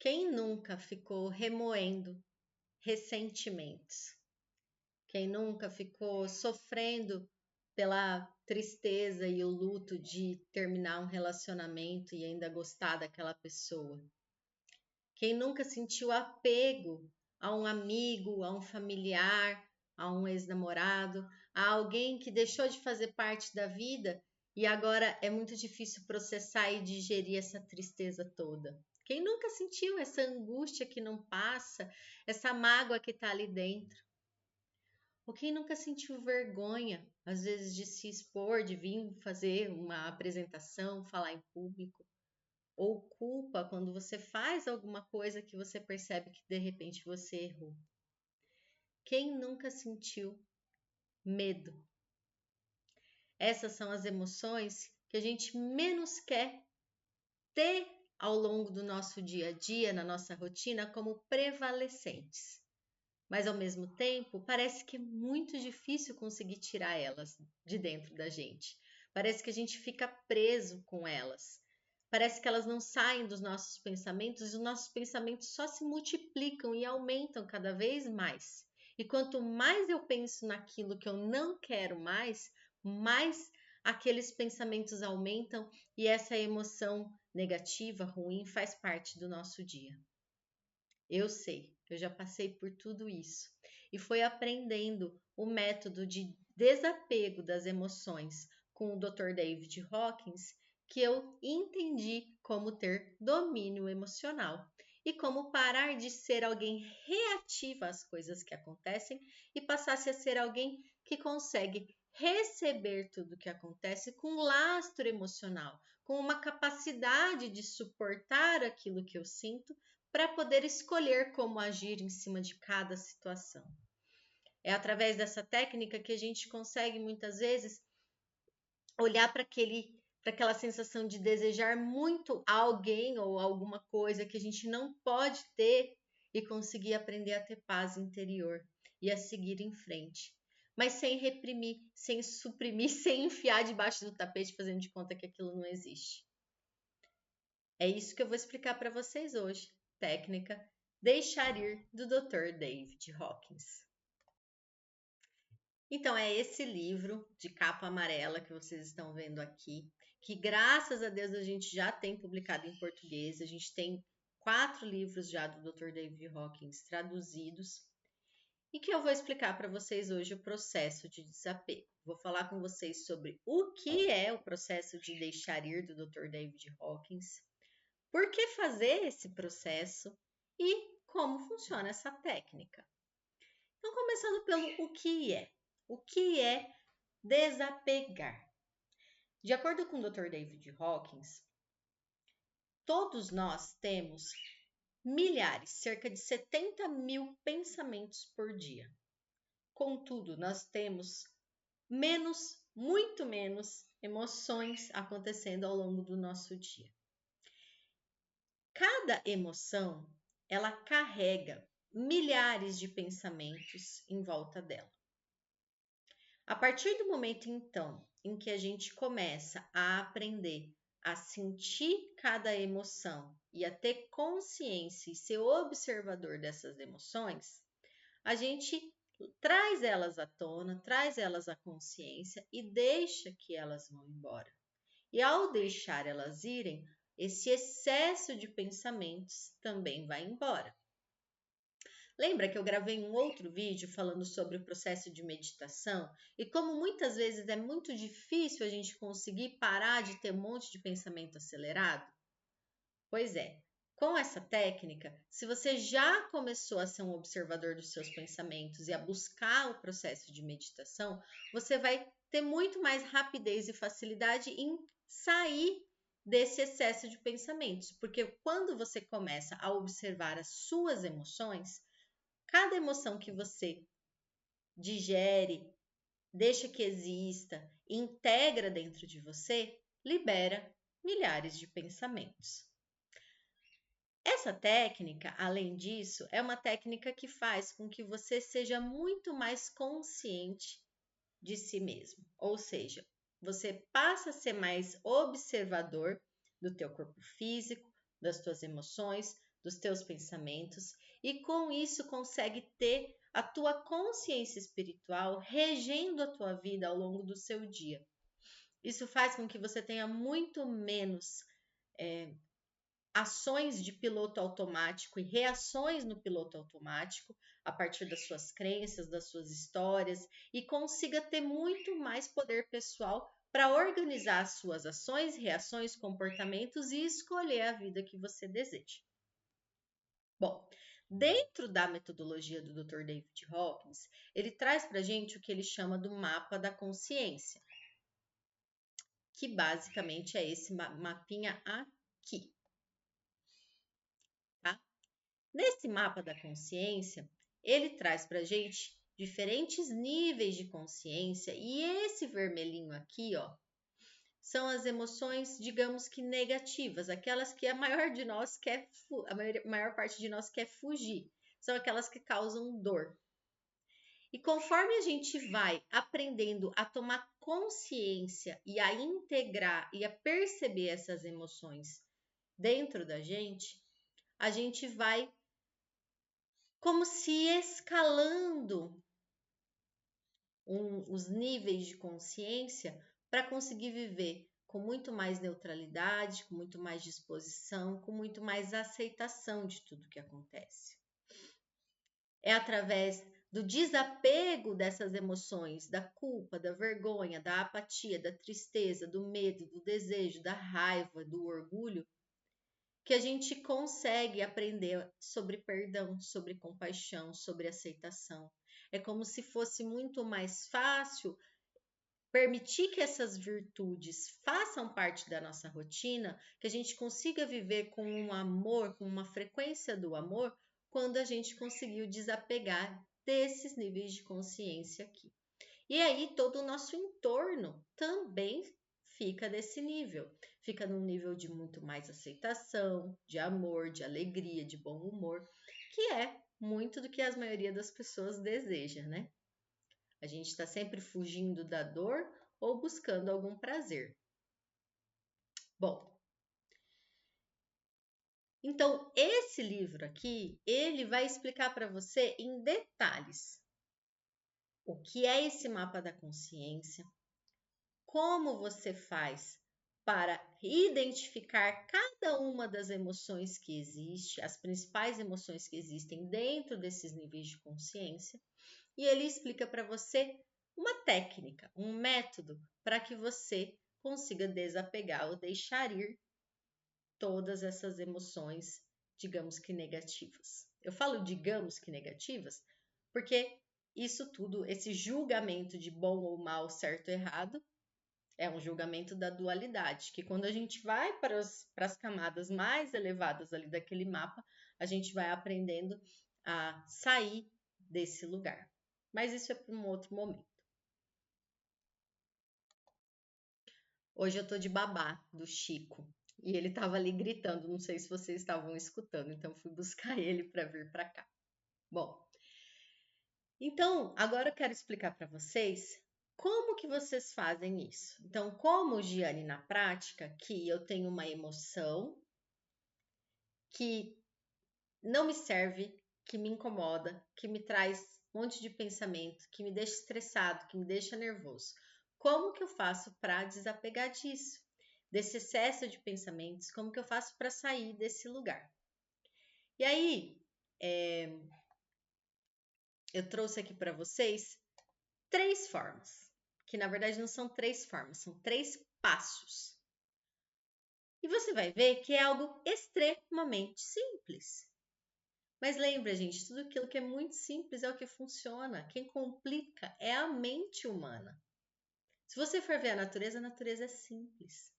Quem nunca ficou remoendo ressentimentos? Quem nunca ficou sofrendo pela tristeza e o luto de terminar um relacionamento e ainda gostar daquela pessoa? Quem nunca sentiu apego a um amigo, a um familiar, a um ex-namorado, a alguém que deixou de fazer parte da vida e agora é muito difícil processar e digerir essa tristeza toda? Quem nunca sentiu essa angústia que não passa, essa mágoa que está ali dentro? Ou quem nunca sentiu vergonha, às vezes, de se expor, de vir fazer uma apresentação, falar em público? Ou culpa quando você faz alguma coisa que você percebe que de repente você errou? Quem nunca sentiu medo? Essas são as emoções que a gente menos quer ter ao longo do nosso dia a dia, na nossa rotina, como prevalecentes. Mas ao mesmo tempo, parece que é muito difícil conseguir tirar elas de dentro da gente. Parece que a gente fica preso com elas. Parece que elas não saem dos nossos pensamentos e os nossos pensamentos só se multiplicam e aumentam cada vez mais. E quanto mais eu penso naquilo que eu não quero mais aqueles pensamentos aumentam e essa emoção negativa, ruim, faz parte do nosso dia. Eu sei, eu já passei por tudo isso e foi aprendendo o método de desapego das emoções com o Dr. David Hawkins que eu entendi como ter domínio emocional e como parar de ser alguém reativa às coisas que acontecem e passasse a ser alguém que consegue receber tudo o que acontece com lastro emocional, com uma capacidade de suportar aquilo que eu sinto para poder escolher como agir em cima de cada situação. É através dessa técnica que a gente consegue muitas vezes olhar para aquela sensação de desejar muito alguém ou alguma coisa que a gente não pode ter e conseguir aprender a ter paz interior e a seguir em frente. Mas sem reprimir, sem suprimir, sem enfiar debaixo do tapete fazendo de conta que aquilo não existe. É isso que eu vou explicar para vocês hoje. Técnica Deixar Ir, do Dr. David Hawkins. Então, é esse livro de capa amarela que vocês estão vendo aqui, que graças a Deus a gente já tem publicado em português. A gente tem 4 livros já do Dr. David Hawkins traduzidos e que eu vou explicar para vocês hoje o processo de desapego. Vou falar com vocês sobre o que é o processo de deixar ir do Dr. David Hawkins, por que fazer esse processo e como funciona essa técnica. Então, começando pelo o que é. O que é desapegar? De acordo com o Dr. David Hawkins, todos nós temos milhares, cerca de 70 mil pensamentos por dia. Contudo, nós temos muito menos emoções acontecendo ao longo do nosso dia. Cada emoção, ela carrega milhares de pensamentos em volta dela. A partir do momento, então, em que a gente começa a aprender a sentir cada emoção e a ter consciência e ser observador dessas emoções, a gente traz elas à tona, traz elas à consciência e deixa que elas vão embora. E ao deixar elas irem, esse excesso de pensamentos também vai embora. Lembra que eu gravei um outro vídeo falando sobre o processo de meditação e como muitas vezes é muito difícil a gente conseguir parar de ter um monte de pensamento acelerado? Pois é, com essa técnica, se você já começou a ser um observador dos seus pensamentos e a buscar o processo de meditação, você vai ter muito mais rapidez e facilidade em sair desse excesso de pensamentos, porque quando você começa a observar as suas emoções, cada emoção que você digere, deixa que exista, integra dentro de você, libera milhares de pensamentos. Essa técnica, além disso, é uma técnica que faz com que você seja muito mais consciente de si mesmo. Ou seja, você passa a ser mais observador do teu corpo físico, das tuas emoções, dos teus pensamentos e com isso consegue ter a tua consciência espiritual regendo a tua vida ao longo do seu dia. Isso faz com que você tenha muito menos ações de piloto automático e reações no piloto automático a partir das suas crenças, das suas histórias e consiga ter muito mais poder pessoal para organizar as suas ações, reações, comportamentos e escolher a vida que você deseja. Bom, dentro da metodologia do Dr. David Hawkins, ele traz para a gente o que ele chama do mapa da consciência, que basicamente é esse mapinha aqui. Tá? Nesse mapa da consciência, ele traz para a gente diferentes níveis de consciência e esse vermelhinho aqui, ó, são as emoções, digamos que negativas, aquelas que a maior parte de nós quer fugir, são aquelas que causam dor. E conforme a gente vai aprendendo a tomar consciência e a integrar e a perceber essas emoções dentro da gente, a gente vai como se escalando os níveis de consciência para conseguir viver com muito mais neutralidade, com muito mais disposição, com muito mais aceitação de tudo que acontece. É através do desapego dessas emoções, da culpa, da vergonha, da apatia, da tristeza, do medo, do desejo, da raiva, do orgulho, que a gente consegue aprender sobre perdão, sobre compaixão, sobre aceitação. É como se fosse muito mais fácil permitir que essas virtudes façam parte da nossa rotina, que a gente consiga viver com um amor, com uma frequência do amor, quando a gente conseguiu desapegar desses níveis de consciência aqui. E aí todo o nosso entorno também fica desse nível. Fica num nível de muito mais aceitação, de amor, de alegria, de bom humor, que é muito do que a maioria das pessoas deseja, né? A gente está sempre fugindo da dor ou buscando algum prazer. Bom, então esse livro aqui, ele vai explicar para você em detalhes o que é esse mapa da consciência, como você faz para identificar cada uma das emoções que existe, as principais emoções que existem dentro desses níveis de consciência, e ele explica para você uma técnica, um método para que você consiga desapegar ou deixar ir todas essas emoções, digamos que negativas. Eu falo digamos que negativas porque isso tudo, esse julgamento de bom ou mal, certo ou errado, é um julgamento da dualidade, que quando a gente vai para as camadas mais elevadas ali daquele mapa, a gente vai aprendendo a sair desse lugar. Mas isso é para um outro momento. Hoje eu tô de babá do Chico e ele tava ali gritando, não sei se vocês estavam escutando, então fui buscar ele para vir para cá. Bom, então agora eu quero explicar para vocês como que vocês fazem isso? Então, como Giane na prática, que eu tenho uma emoção que não me serve, que me incomoda, que me traz um monte de pensamento, que me deixa estressado, que me deixa nervoso. Como que eu faço para desapegar disso? Desse excesso de pensamentos, como que eu faço para sair desse lugar? E aí, eu trouxe aqui para vocês 3 formas, que na verdade não são 3 formas, são 3 passos. E você vai ver que é algo extremamente simples. Mas lembra, gente, tudo aquilo que é muito simples é o que funciona. Quem complica é a mente humana. Se você for ver a natureza é simples.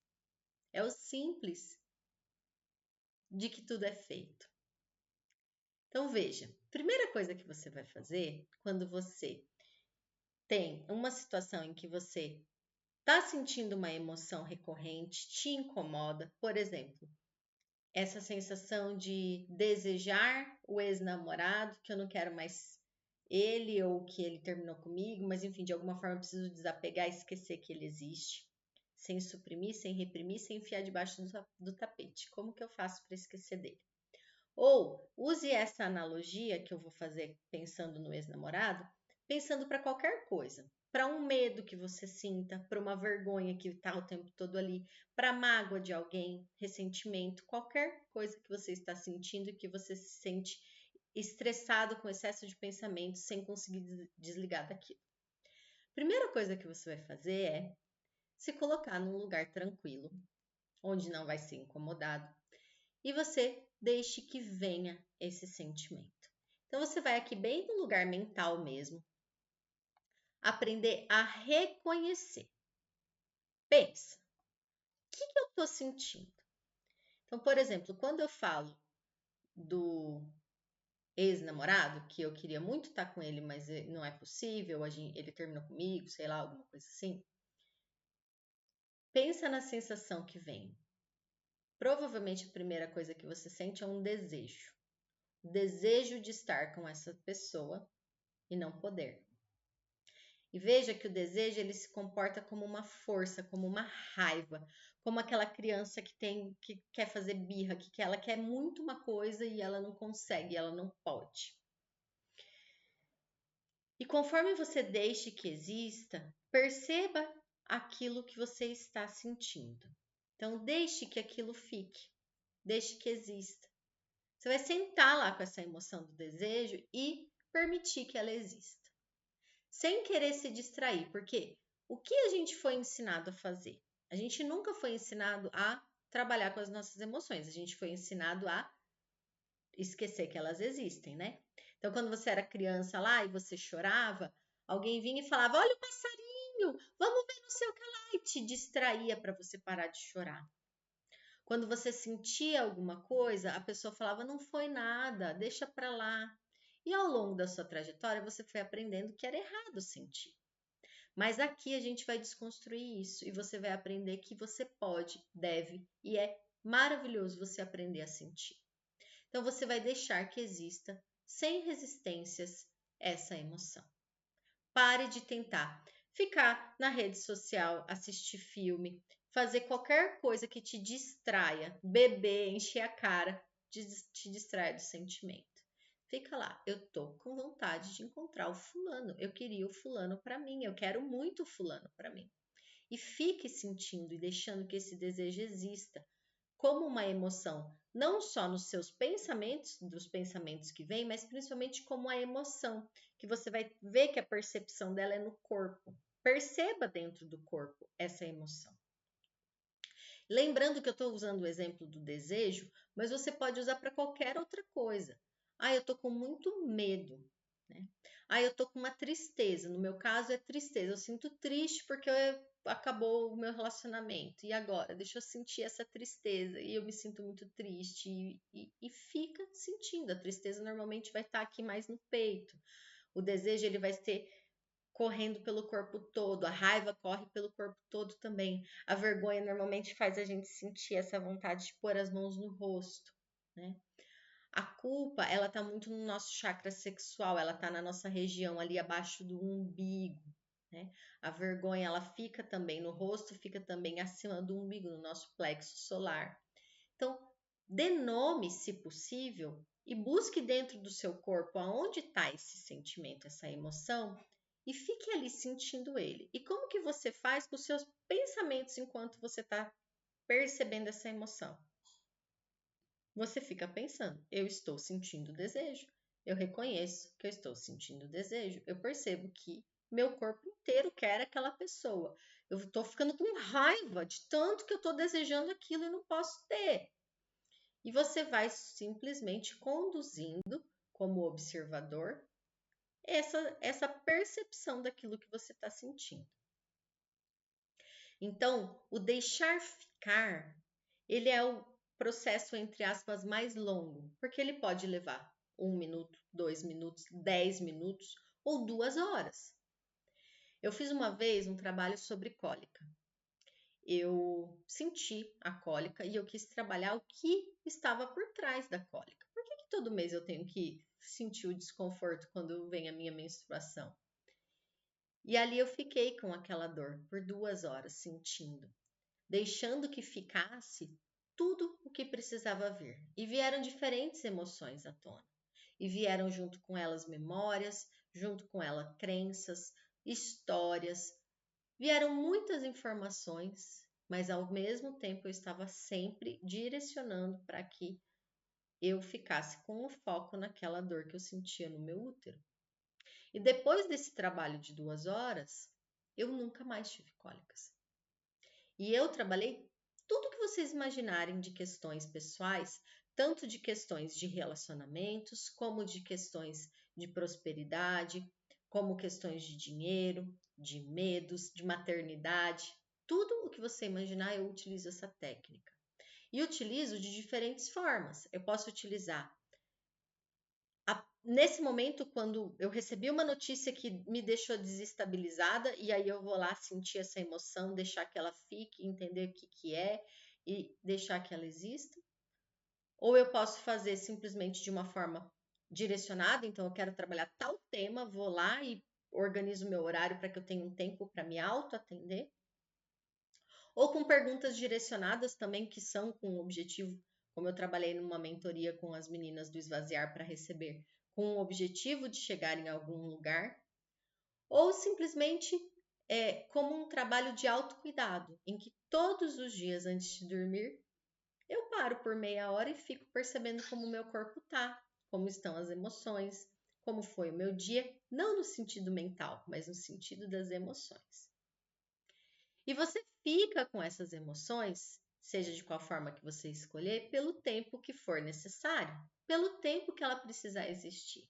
É o simples de que tudo é feito. Então veja, primeira coisa que você vai fazer quando você tem uma situação em que você está sentindo uma emoção recorrente, te incomoda, por exemplo, essa sensação de desejar o ex-namorado, que eu não quero mais ele ou que ele terminou comigo, mas enfim, de alguma forma eu preciso desapegar e esquecer que ele existe, sem suprimir, sem reprimir, sem enfiar debaixo do tapete. Como que eu faço para esquecer dele? Ou use essa analogia que eu vou fazer pensando no ex-namorado, pensando para qualquer coisa. Para um medo que você sinta, para uma vergonha que está o tempo todo ali, para mágoa de alguém, ressentimento, qualquer coisa que você está sentindo e que você se sente estressado com excesso de pensamento sem conseguir desligar daquilo. Primeira coisa que você vai fazer é se colocar num lugar tranquilo, onde não vai ser incomodado, e você deixe que venha esse sentimento. Então você vai aqui bem no lugar mental mesmo, aprender a reconhecer. Pensa, o que eu estou sentindo? Então, por exemplo, quando eu falo do ex-namorado, que eu queria muito estar com ele, mas não é possível, ele terminou comigo, sei lá, alguma coisa assim. Pensa na sensação que vem. Provavelmente a primeira coisa que você sente é um desejo. O desejo de estar com essa pessoa e não poder. E veja que o desejo ele se comporta como uma força, como uma raiva, como aquela criança que quer fazer birra, que ela quer muito uma coisa e ela não consegue, ela não pode. E conforme você deixe que exista, perceba aquilo que você está sentindo. Então deixe que aquilo fique, deixe que exista. Você vai sentar lá com essa emoção do desejo e permitir que ela exista. Sem querer se distrair, porque o que a gente foi ensinado a fazer? A gente nunca foi ensinado a trabalhar com as nossas emoções, a gente foi ensinado a esquecer que elas existem, né? Então, quando você era criança lá e você chorava, alguém vinha e falava: Olha o passarinho, vamos ver não sei o que lá, e te distraía para você parar de chorar. Quando você sentia alguma coisa, a pessoa falava: Não foi nada, deixa para lá. E ao longo da sua trajetória, você foi aprendendo que era errado sentir. Mas aqui a gente vai desconstruir isso e você vai aprender que você pode, deve e é maravilhoso você aprender a sentir. Então você vai deixar que exista, sem resistências, essa emoção. Pare de tentar ficar na rede social, assistir filme, fazer qualquer coisa que te distraia, beber, encher a cara, te distrai do sentimento. Fica lá, eu tô com vontade de encontrar o fulano, eu queria o fulano para mim, eu quero muito o fulano para mim. E fique sentindo e deixando que esse desejo exista como uma emoção, não só nos seus pensamentos, dos pensamentos que vêm, mas principalmente como a emoção, que você vai ver que a percepção dela é no corpo. Perceba dentro do corpo essa emoção. Lembrando que eu estou usando o exemplo do desejo, mas você pode usar para qualquer outra coisa. Ah, eu estou com muito medo, né? Ah, eu estou com uma tristeza. No meu caso é tristeza. Eu sinto triste porque acabou o meu relacionamento. E agora? Deixa eu sentir essa tristeza. E eu me sinto muito triste. E fica sentindo. A tristeza normalmente vai estar aqui mais no peito. O desejo ele vai ser correndo pelo corpo todo, a raiva corre pelo corpo todo também. A vergonha normalmente faz a gente sentir essa vontade de pôr as mãos no rosto, né? A culpa, ela tá muito no nosso chakra sexual, ela tá na nossa região ali abaixo do umbigo, né? A vergonha, ela fica também no rosto, fica também acima do umbigo, no nosso plexo solar. Então, dê nome, se possível, e busque dentro do seu corpo aonde está esse sentimento, essa emoção, e fique ali sentindo ele. E como que você faz com os seus pensamentos enquanto você está percebendo essa emoção? Você fica pensando, eu estou sentindo desejo, eu reconheço que eu estou sentindo desejo, eu percebo que meu corpo inteiro quer aquela pessoa. Eu estou ficando com raiva de tanto que eu estou desejando aquilo e não posso ter. E você vai simplesmente conduzindo como observador essa percepção daquilo que você está sentindo. Então, o deixar ficar, ele é o processo, entre aspas, mais longo, porque ele pode levar 1 minuto, 2 minutos, 10 minutos ou 2 horas. Eu fiz uma vez um trabalho sobre cólica. Eu senti a cólica e eu quis trabalhar o que estava por trás da cólica. Por que todo mês eu tenho que sentir o desconforto quando vem a minha menstruação? E ali eu fiquei com aquela dor por 2 horas sentindo, deixando que ficasse tudo o que precisava vir. E vieram diferentes emoções à tona. E vieram junto com elas memórias, junto com ela crenças, histórias. Vieram muitas informações, mas ao mesmo tempo eu estava sempre direcionando para que eu ficasse com o foco naquela dor que eu sentia no meu útero. E depois desse trabalho de 2 horas, eu nunca mais tive cólicas. E eu trabalhei tudo que vocês imaginarem de questões pessoais, tanto de questões de relacionamentos, como de questões de prosperidade, como questões de dinheiro, de medos, de maternidade. Tudo o que você imaginar, eu utilizo essa técnica. E utilizo de diferentes formas. Eu posso utilizar nesse momento, quando eu recebi uma notícia que me deixou desestabilizada, e aí eu vou lá sentir essa emoção, deixar que ela fique, entender o que é e deixar que ela exista. Ou eu posso fazer simplesmente de uma forma direcionada, então eu quero trabalhar tal tema, vou lá e organizo meu horário para que eu tenha um tempo para me auto-atender. Ou com perguntas direcionadas também, que são com o objetivo, como eu trabalhei numa mentoria com as meninas do Esvaziar para Receber, com o objetivo de chegar em algum lugar, ou simplesmente como um trabalho de autocuidado, em que todos os dias antes de dormir, eu paro por meia hora e fico percebendo como o meu corpo tá, como estão as emoções, como foi o meu dia, não no sentido mental, mas no sentido das emoções. E você fica com essas emoções, seja de qual forma que você escolher, pelo tempo que for necessário, pelo tempo que ela precisar existir.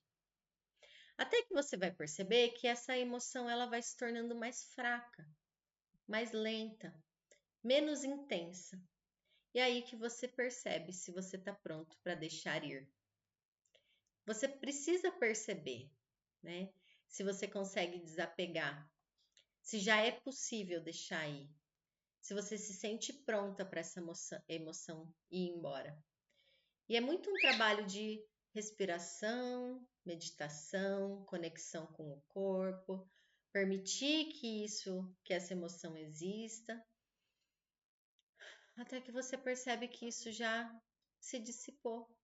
Até que você vai perceber que essa emoção ela vai se tornando mais fraca, mais lenta, menos intensa. E aí que você percebe se você está pronto para deixar ir. Você precisa perceber, né? Se você consegue desapegar, se já é possível deixar ir, se você se sente pronta para essa emoção ir embora. E é muito um trabalho de respiração, meditação, conexão com o corpo, permitir que essa emoção exista, até que você percebe que isso já se dissipou,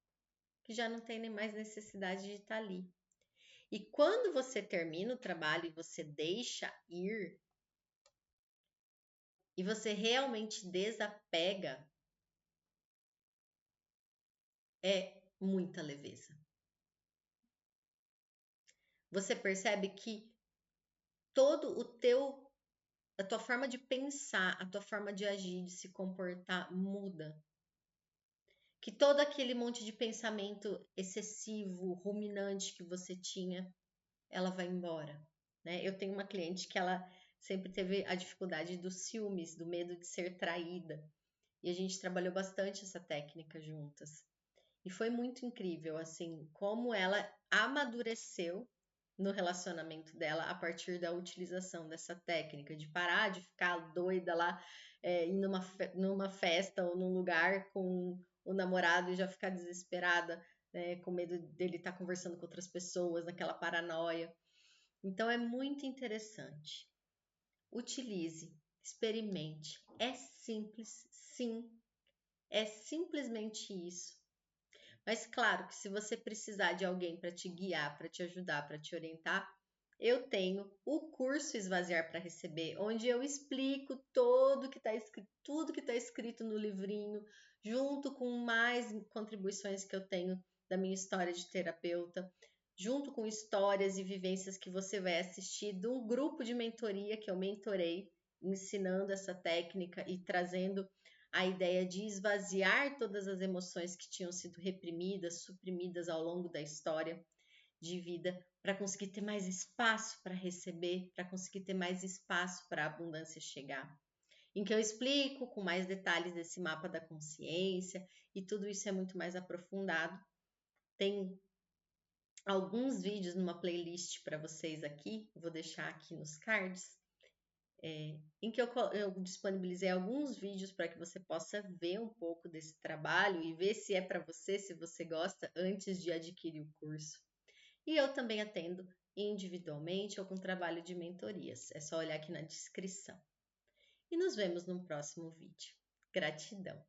que já não tem nem mais necessidade de estar ali. E quando você termina o trabalho e você deixa ir, e você realmente desapega, é muita leveza. Você percebe que a tua forma de pensar, a tua forma de agir, de se comportar muda. Que todo aquele monte de pensamento excessivo, ruminante que você tinha, ela vai embora, né? Eu tenho uma cliente que ela sempre teve a dificuldade dos ciúmes, do medo de ser traída. E a gente trabalhou bastante essa técnica juntas. E foi muito incrível, assim, como ela amadureceu no relacionamento dela a partir da utilização dessa técnica, de parar de ficar doida lá, ir numa festa ou num lugar com o namorado e já ficar desesperada, né, com medo dele estar conversando com outras pessoas, naquela paranoia. Então é muito interessante. Utilize, experimente. É simples, sim. É simplesmente isso. Mas claro que se você precisar de alguém para te guiar, para te ajudar, para te orientar, eu tenho o curso Esvaziar para Receber, onde eu explico tudo que está escrito no livrinho, junto com mais contribuições que eu tenho da minha história de terapeuta, junto com histórias e vivências que você vai assistir de um grupo de mentoria que eu mentorei, ensinando essa técnica e trazendo a ideia de esvaziar todas as emoções que tinham sido reprimidas, suprimidas ao longo da história de vida, para conseguir ter mais espaço para receber, para conseguir ter mais espaço para a abundância chegar. Em que eu explico com mais detalhes desse mapa da consciência e tudo isso é muito mais aprofundado. Tem alguns vídeos numa playlist para vocês aqui, vou deixar aqui nos cards, em que eu disponibilizei alguns vídeos para que você possa ver um pouco desse trabalho e ver se é para você, se você gosta, antes de adquirir o curso. E eu também atendo individualmente ou com trabalho de mentorias. É só olhar aqui na descrição. E nos vemos no próximo vídeo. Gratidão!